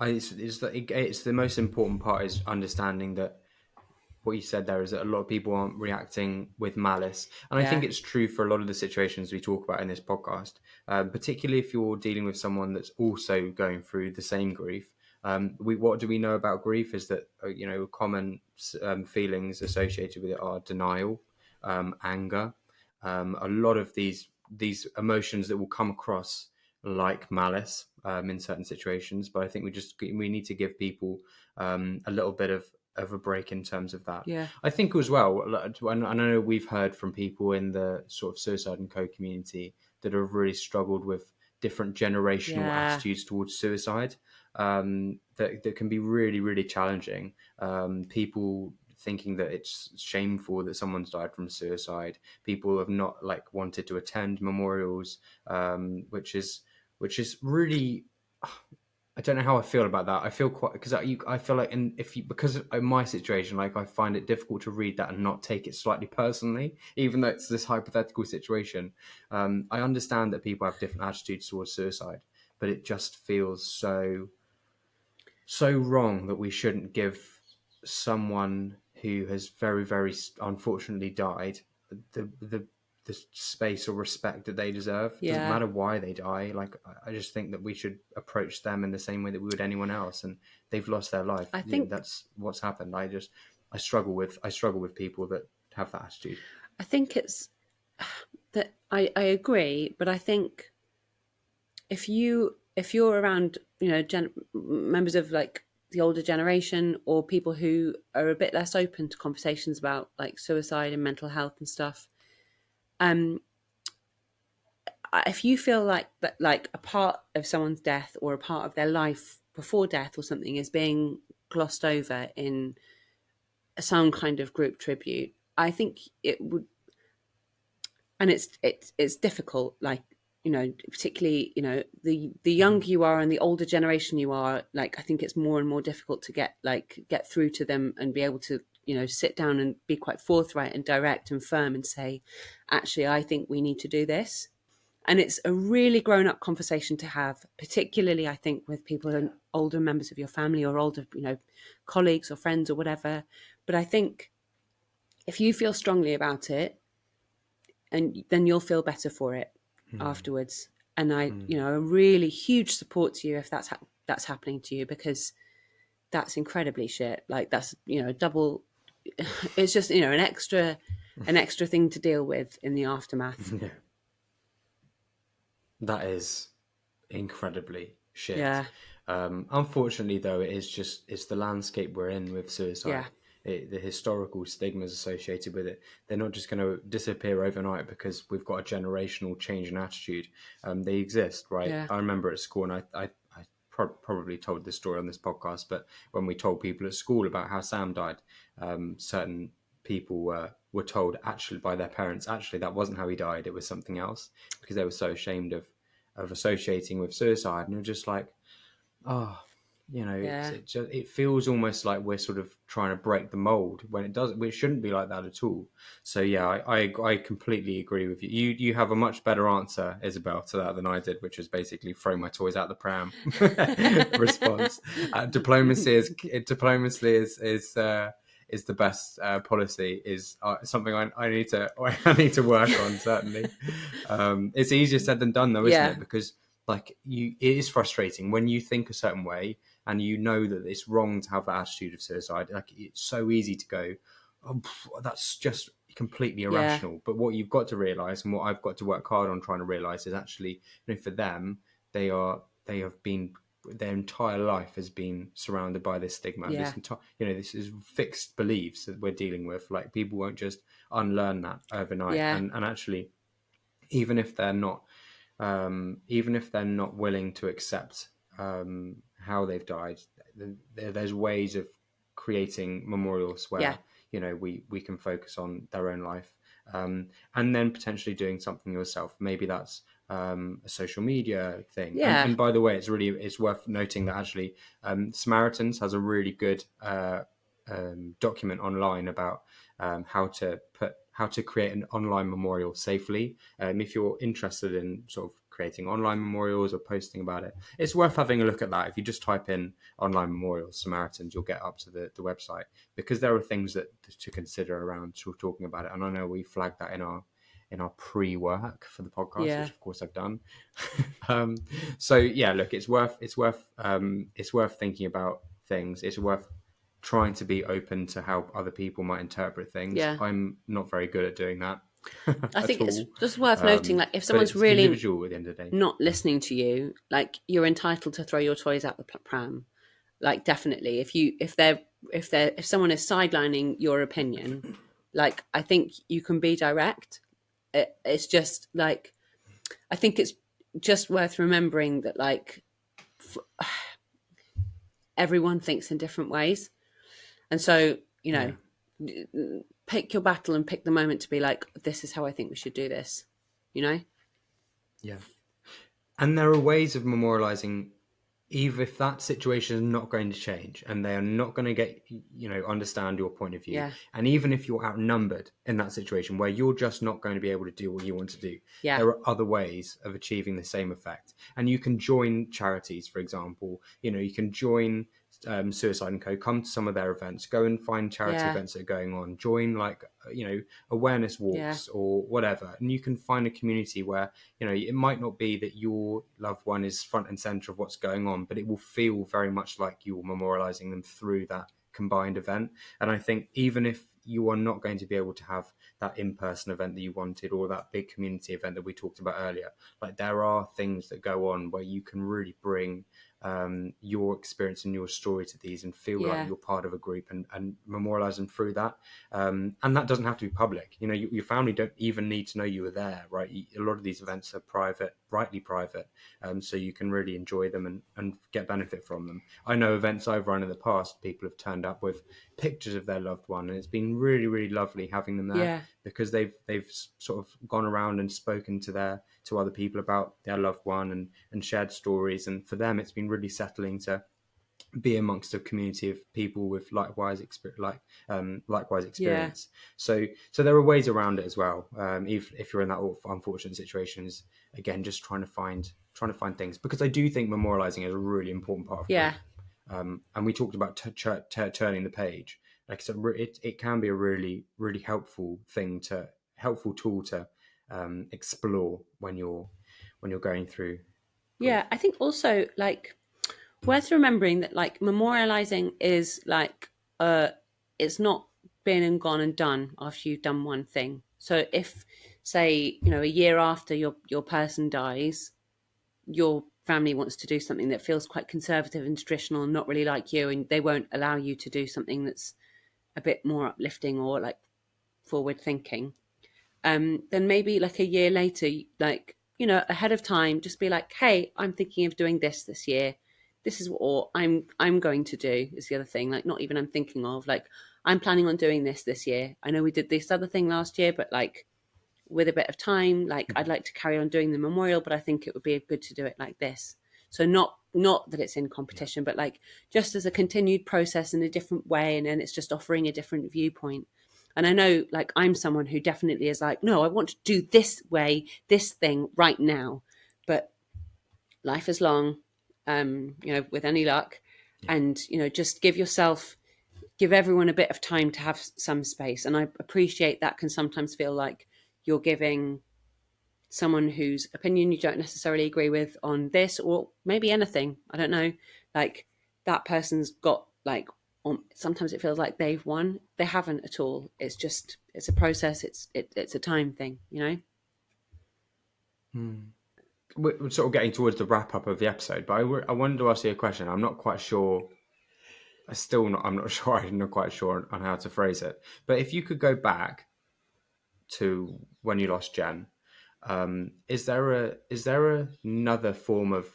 it's the most important part is understanding that what you said there is that a lot of people aren't reacting with malice. And I think it's true for a lot of the situations we talk about in this podcast, particularly if you're dealing with someone that's also going through the same grief. What do we know about grief is that, you know, common feelings associated with it are denial, anger, a lot of these emotions that will come across like malice in certain situations. But I think we need to give people a little bit of a break in terms of that. I think as well, and I know we've heard from people in the sort of Suicide&Co community that have really struggled with different generational attitudes towards suicide, that can be really, really challenging. People thinking that it's shameful that someone's died from suicide. People have not wanted to attend memorials, which is really, I don't know how I feel about that. I feel quite, because I feel like, because of my situation, like, I find it difficult to read that and not take it slightly personally, even though it's this hypothetical situation. I understand that people have different attitudes towards suicide, but it just feels so wrong that we shouldn't give someone who has very, very unfortunately died the the space or respect that they deserve. It doesn't matter why they die. Like, I just think that we should approach them in the same way that we would anyone else, and they've lost their life. I think that's what's happened. I struggle with people that have that attitude. I think it's that I agree, but I think if you're around, members of like the older generation or people who are a bit less open to conversations about like suicide and mental health and stuff, if you feel like that, like a part of someone's death or a part of their life before death or something is being glossed over in some kind of group tribute, I think it would, and it's difficult, like, particularly, the younger you are and the older generation you are, like, I think it's more and more difficult to get through to them and be able to, sit down and be quite forthright and direct and firm and say, actually, I think we need to do this. And it's a really grown-up conversation to have, particularly, I think, with people and older members of your family or older, colleagues or friends or whatever. But I think if you feel strongly about it, and then you'll feel better for it afterwards. And I, a really huge support to you if that's happening to you, because that's incredibly shit. Like, that's, double. It's just, an extra thing to deal with in the aftermath. Yeah. That is incredibly shit. Yeah. Unfortunately, though, it's the landscape we're in with suicide. Yeah. The historical stigmas associated with it, they're not just going to disappear overnight because we've got a generational change in attitude. They exist, right? Yeah. I remember at school, and I probably told this story on this podcast, but when we told people at school about how Sam died, certain people were told actually by their parents, actually that wasn't how he died, it was something else, because they were so ashamed of associating with suicide. And they're just like, it feels almost like we're sort of trying to break the mold when it shouldn't be like that at all. So yeah, I completely agree with you. You have a much better answer, Isabelle, to that than I did, which was basically throw my toys out the pram response. Diplomacy is the best policy, is something I need to work on, certainly. It's easier said than done, though, isn't it? Because it is frustrating when you think a certain way and you know that it's wrong to have that attitude of suicide. Like, it's so easy to go, oh, that's just completely irrational. Yeah. But what you've got to realise, and what I've got to work hard on trying to realise, is actually, for them, they have been, their entire life has been surrounded by this stigma. Yeah. This is fixed beliefs that we're dealing with. Like, people won't just unlearn that overnight. Yeah. And actually, even if they're not willing to accept how they've died, there's ways of creating memorials where we can focus on their own life, and then potentially doing something yourself. Maybe that's a social media thing. Yeah. And by the way, it's worth noting that actually Samaritans has a really good document online about how to create an online memorial safely. If you're interested in sort of creating online memorials or posting about it, it's worth having a look at that. If you just type in online memorials Samaritans, you'll get up to the website, because there are things to consider around talking about it. And I know we flagged that in our pre-work for the podcast, which of course I've done. So yeah, look, it's worth thinking about things. It's worth trying to be open to how other people might interpret things. Yeah. I'm not very good at doing that. I think it's just worth noting, like, if someone's really at the end of the day not listening to you, like, you're entitled to throw your toys out the pram. Like, definitely, if someone is sidelining your opinion, like, I think you can be direct. It's just like, I think it's just worth remembering that, like, everyone thinks in different ways. And so, pick your battle and pick the moment to be like, this is how I think we should do this, Yeah. And there are ways of memorializing, even if that situation is not going to change and they are not going to get, understand your point of view. Yeah. And even if you're outnumbered in that situation where you're just not going to be able to do what you want to do, there are other ways of achieving the same effect. And you can join charities, for example. You can join Suicide&Co, come to some of their events, go and find charity events that are going on, join like, awareness walks or whatever. And you can find a community where, it might not be that your loved one is front and center of what's going on, but it will feel very much like you're memorializing them through that combined event. And I think even if you are not going to be able to have that in-person event that you wanted, or that big community event that we talked about earlier, like there are things that go on where you can really bring your experience and your story to these and feel like you're part of a group and memorialize them through that. And that doesn't have to be public. Your family don't even need to know you were there, right? A lot of these events are private, rightly private, so you can really enjoy them and get benefit from them. I know events I've run in the past, people have turned up with pictures of their loved one, and it's been really, really lovely having them there because they've sort of gone around and spoken to other people about their loved one and shared stories. And for them, it's been really settling to be amongst a community of people with likewise experience. So there are ways around it as well. If you're in that unfortunate situations, again, just trying to find things, because I do think memorializing is a really important part of grief. And we talked about turning the page. Like, so it can be a really, really helpful tool to explore when you're going through grief. I think also, like, worth remembering that, like, memorializing is like it's not been and gone and done after you've done one thing. So if, say, a year after your person dies, your family wants to do something that feels quite conservative and traditional and not really like you, and they won't allow you to do something that's a bit more uplifting or like forward thinking, then maybe like a year later, like, ahead of time, just be like, hey, I'm thinking of doing this year. This is what I'm going to do, is the other thing. Like, not even I'm thinking of, like, I'm planning on doing this year. I know we did this other thing last year, but like with a bit of time, like I'd like to carry on doing the memorial, but I think it would be good to do it like this. So not that it's in competition, but like just as a continued process in a different way. And then it's just offering a different viewpoint. And I know, like, I'm someone who definitely is like, no, I want to do this way, this thing right now. But life is long, with any luck. And, just give everyone a bit of time to have some space. And I appreciate that can sometimes feel like you're giving someone whose opinion you don't necessarily agree with on this, or maybe anything, I don't know, like that person's got like, sometimes it feels like they've won. They haven't at all. It's a process. It's a time thing, We're sort of getting towards the wrap up of the episode, but I wanted to ask you a question. I'm not quite sure. I'm not quite sure on how to phrase it. But if you could go back to when you lost Jen, is there another form of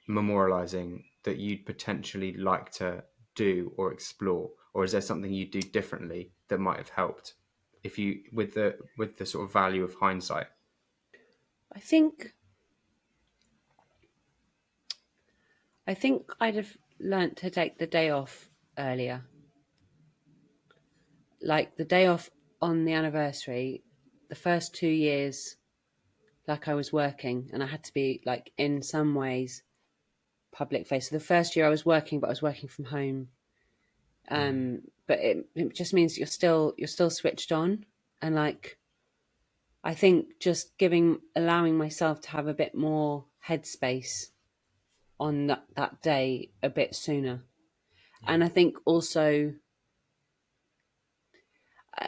memorializing that you'd potentially like to do or explore, or is there something you do differently that might have helped, if you with the sort of value of hindsight? I think I'd have learnt to take the day off earlier. Like the day off on the anniversary, the first 2 years, like I was working and I had to be like in some ways public face. So the first year I was working, but I was working from home. But it just means you're still switched on. And like, I think just allowing myself to have a bit more headspace on that day a bit sooner. And I think also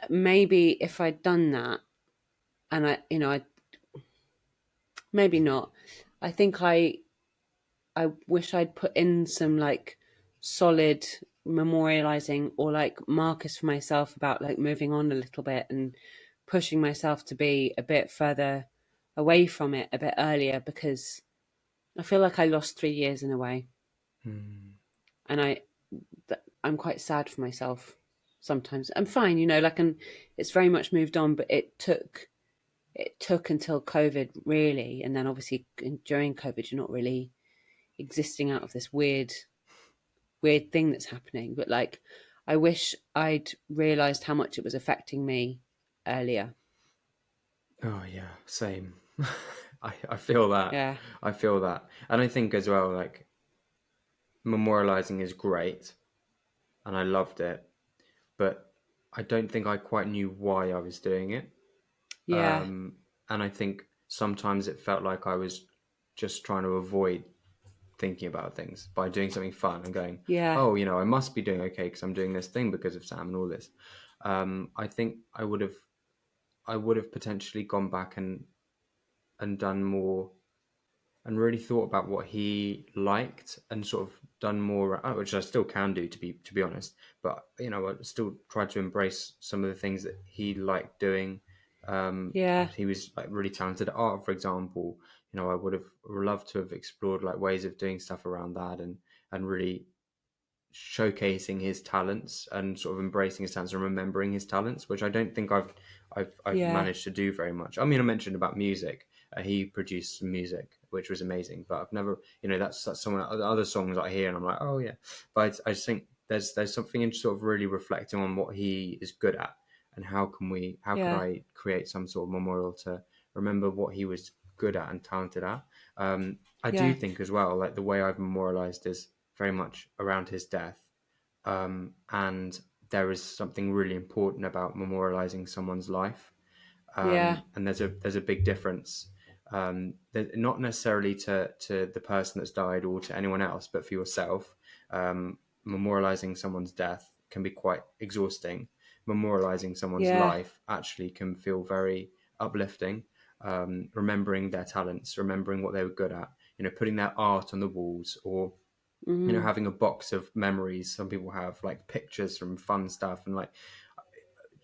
maybe if I'd done that, and I maybe not. I think I wish I'd put in some like solid memorializing or like markers for myself about like moving on a little bit and pushing myself to be a bit further away from it a bit earlier, because I feel like I lost 3 years in a way. And I'm quite sad for myself sometimes. I'm fine, and it's very much moved on, but it took until COVID, really. And then obviously during COVID, you're not really existing out of this weird thing that's happening. But like, I wish I'd realized how much it was affecting me earlier. Oh yeah, same. I feel that. Yeah. I feel that. And I think as well, like, memorializing is great, and I loved it, but I don't think I quite knew why I was doing it. Yeah. And I think sometimes it felt like I was just trying to avoid thinking about things by doing something fun and going, oh, I must be doing okay because I'm doing this thing because of Sam and all this. I think I would have potentially gone back and done more and really thought about what he liked and sort of done more, which I still can do, to be honest. But I still tried to embrace some of the things that he liked doing. He was like really talented at art, for example. I would have loved to have explored like ways of doing stuff around that and really showcasing his talents and sort of embracing his talents and remembering his talents, which I don't think I've managed to do very much. I mean, I mentioned about music. He produced some music, which was amazing, but I've never, that's some of the other songs I hear and I'm like, oh yeah. But I just think there's something in sort of really reflecting on what he is good at and how can I create some sort of memorial to remember what he was good at and talented at. I do think as well, like the way I've memorialized is very much around his death. And there is something really important about memorializing someone's life. And there's a big difference. Not necessarily to the person that's died or to anyone else, but for yourself. Memorializing someone's death can be quite exhausting. Memorializing someone's life actually can feel very uplifting. Remembering their talents, remembering what they were good at, putting their art on the walls, or having a box of memories. Some people have like pictures from fun stuff, and like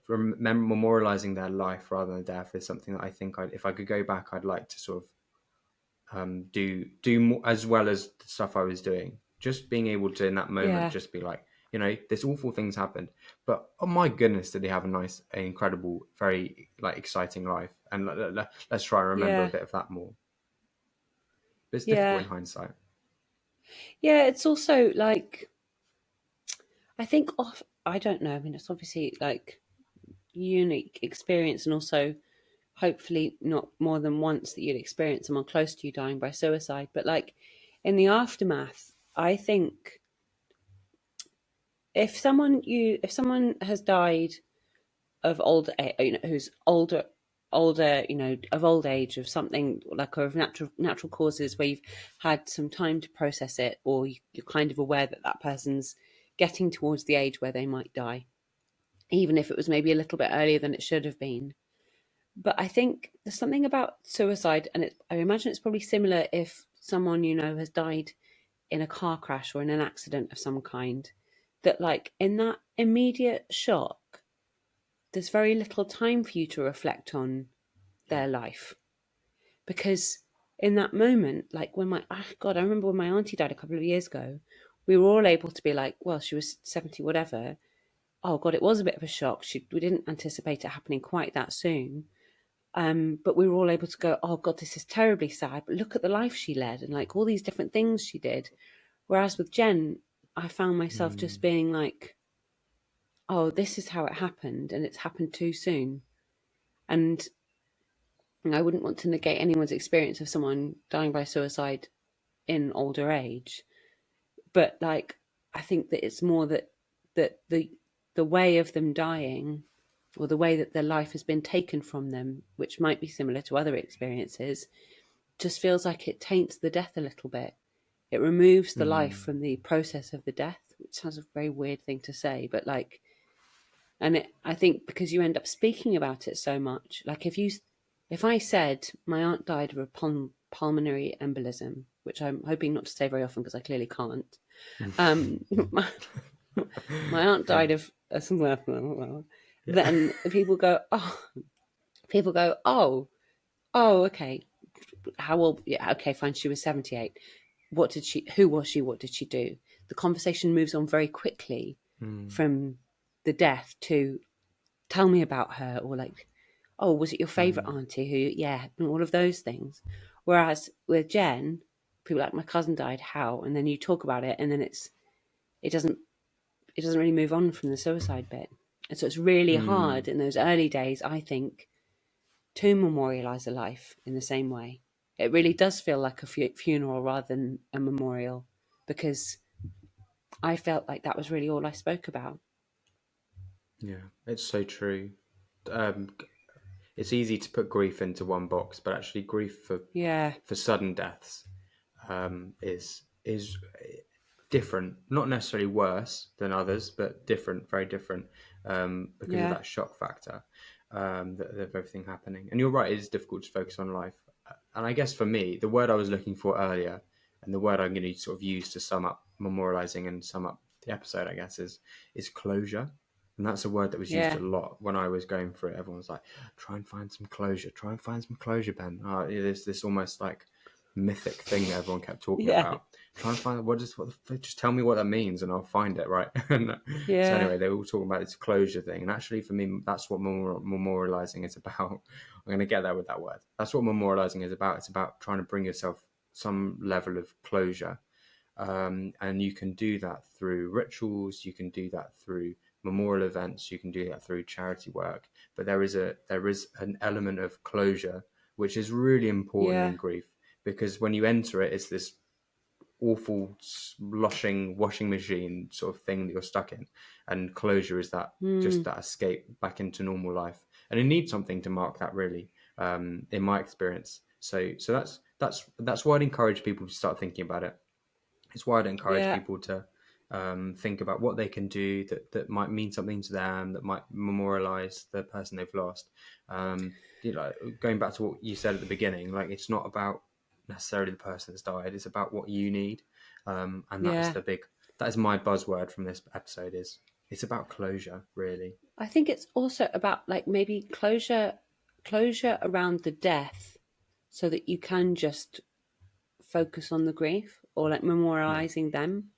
memorializing their life rather than death is something that I think if I could go back, I'd like to sort of do more, as well as the stuff I was doing. Just being able to in that moment just be like, this awful things happened, but oh my goodness, did he have a nice, incredible, very like exciting life, and let's try and remember a bit of that more. But it's difficult in hindsight. Yeah, it's also like, I think I don't know. I mean, it's obviously like unique experience, and also hopefully not more than once that you'd experience someone close to you dying by suicide. But like in the aftermath, I think if someone has died of old, who's older, of old age, of something like, or of natural causes, where you've had some time to process it, or you're kind of aware that that person's getting towards the age where they might die, even if it was maybe a little bit earlier than it should have been. But I think there's something about suicide, and I imagine it's probably similar if someone has died in a car crash or in an accident of some kind, that like in that immediate shock, there's very little time for you to reflect on their life. Because in that moment, like when I remember when my auntie died a couple of years ago, we were all able to be like, well, she was 70, whatever. Oh God, it was a bit of a shock. We didn't anticipate it happening quite that soon. But we were all able to go, oh God, this is terribly sad, but look at the life she led and like all these different things she did. Whereas with Jen, I found myself just being like, oh, this is how it happened, and it's happened too soon. And I wouldn't want to negate anyone's experience of someone dying by suicide in older age. But like, I think that it's more that the way of them dying, or the way that their life has been taken from them, which might be similar to other experiences, just feels like it taints the death a little bit. It removes the life from the process of the death, which sounds a very weird thing to say, but like, I think because you end up speaking about it so much, like if I said my aunt died of a pulmonary embolism, which I'm hoping not to say very often because I clearly can't, my aunt died of something. Then people go, oh, okay. How old? Yeah, okay, fine. She was 78. Who was she? What did she do? The conversation moves on very quickly from the death to tell me about her, or like, oh, was it your favourite auntie? Who? Yeah, and all of those things. Whereas with Jen, people like, my cousin died. How? And then you talk about it, and then it doesn't really move on from the suicide bit. And so it's really hard in those early days, I think, to memorialise a life in the same way. It really does feel like a funeral rather than a memorial, because I felt like that was really all I spoke about. Yeah, it's so true. It's easy to put grief into one box, but actually grief for sudden deaths is different. Not necessarily worse than others, but different, very different, because of that shock factor of everything happening. And you're right, it is difficult to focus on life. And I guess for me, the word I was looking for earlier, and the word I'm going to sort of use to sum up memorializing and sum up the episode, I guess, is closure. And that's a word that was used a lot when I was going through it. Everyone's like, try and find some closure. Try and find some closure, Ben. There's this almost like mythic thing that everyone kept talking about. Try and find just tell me what that means and I'll find it, right? So anyway, they were all talking about this closure thing. And actually for me, that's what memorializing is about. I'm going to get there with that word. That's what memorializing is about. It's about trying to bring yourself some level of closure. And you can do that through rituals. You can do that through memorial events, you can do that through charity work, but there is an element of closure which is really important in grief, because when you enter it, it's this awful sloshing washing machine sort of thing that you're stuck in, and closure is that just that escape back into normal life, and you need something to mark that, really, in my experience. So that's why I'd encourage people to start thinking about it. It's why I'd encourage people to think about what they can do that might mean something to them, that might memorialize the person they've lost. Going back to what you said at the beginning, like, it's not about necessarily the person that's died, it's about what you need. And that is my buzzword from this episode, is it's about closure, really. I think it's also about like maybe closure around the death, so that you can just focus on the grief, or like memorializing them.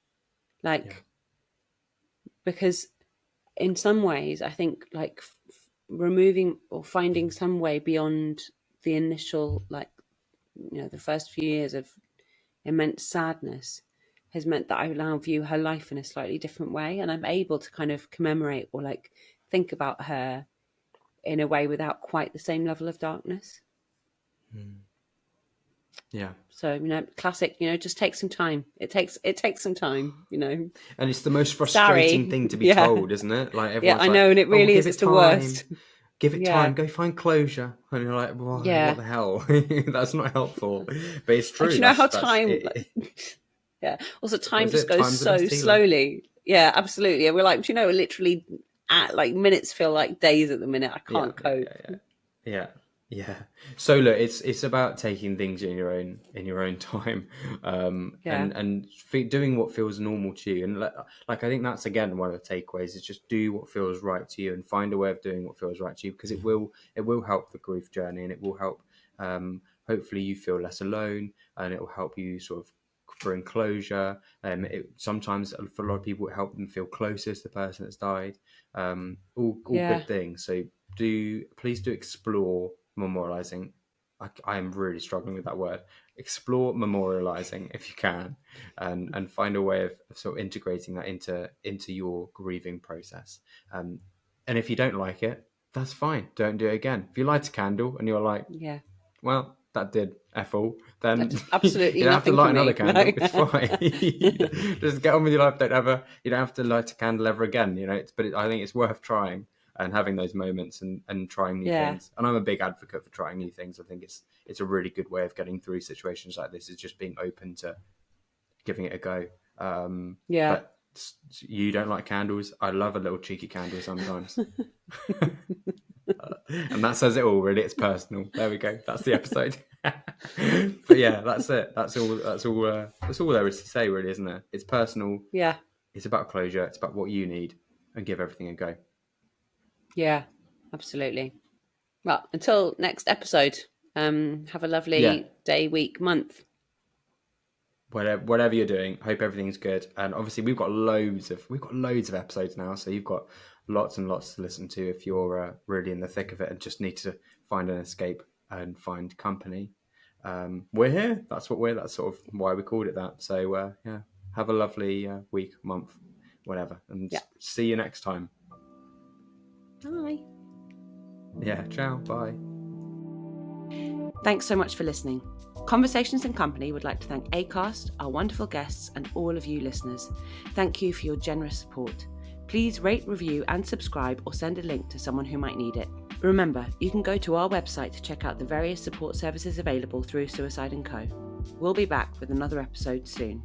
Because in some ways, I think like removing or finding some way beyond the initial, like, the first few years of immense sadness has meant that I now view her life in a slightly different way, and I'm able to kind of commemorate or like think about her in a way without quite the same level of darkness. Yeah. So, classic, just take some time. It takes some time, And it's the most frustrating thing to be told, isn't it? Like, everyone's I know, and it really is. It's the worst. Give it time. Go find closure. And you're like, well, what the hell? That's not helpful. But it's true. And you know how time... Also, time just goes so slowly. Yeah, absolutely. And we're like, literally, like, minutes feel like days at the minute. I can't cope. Yeah. So look, it's about taking things in your own time, and doing what feels normal to you. And like, I think that's, again, one of the takeaways, is just do what feels right to you and find a way of doing what feels right to you, because it will help the grief journey, and it will help, hopefully you feel less alone, and it will help you sort of bring closure. Sometimes for a lot of people, it helps them feel closest to the person that's died. All good things. So please do explore memorializing. I am really struggling with that word. Explore memorializing if you can, and find a way of sort of integrating that into your grieving process. And if you don't like it, that's fine. Don't do it again. If you light a candle and you're like, well, that did F all, then absolutely you don't have to light another candle. No. It's fine. Just get on with your life. You don't have to light a candle ever again. I think it's worth trying and having those moments and trying new things. And I'm a big advocate for trying new things. I think it's a really good way of getting through situations like this, is just being open to giving it a go. But you don't like candles. I love a little cheeky candle sometimes. And that says it all, really. It's personal. There we go. That's the episode. But yeah, that's it. That's all there is to say, really, isn't it? It's personal. Yeah. It's about closure. It's about what you need, and give everything a go. Yeah, absolutely. Well, until next episode, have a lovely day, week, month. Whatever you're doing, hope everything's good. And obviously we've got loads of episodes now, so you've got lots and lots to listen to if you're really in the thick of it and just need to find an escape and find company. We're here. That's sort of why we called it that. So have a lovely week, month, whatever, and see you next time. Bye. Yeah, ciao, bye. Thanks so much for listening. Conversations and Company would like to thank Acast, our wonderful guests, and all of you listeners. Thank you for your generous support. Please rate, review, and subscribe, or send a link to someone who might need it. Remember, you can go to our website to check out the various support services available through Suicide&Co. We'll be back with another episode soon.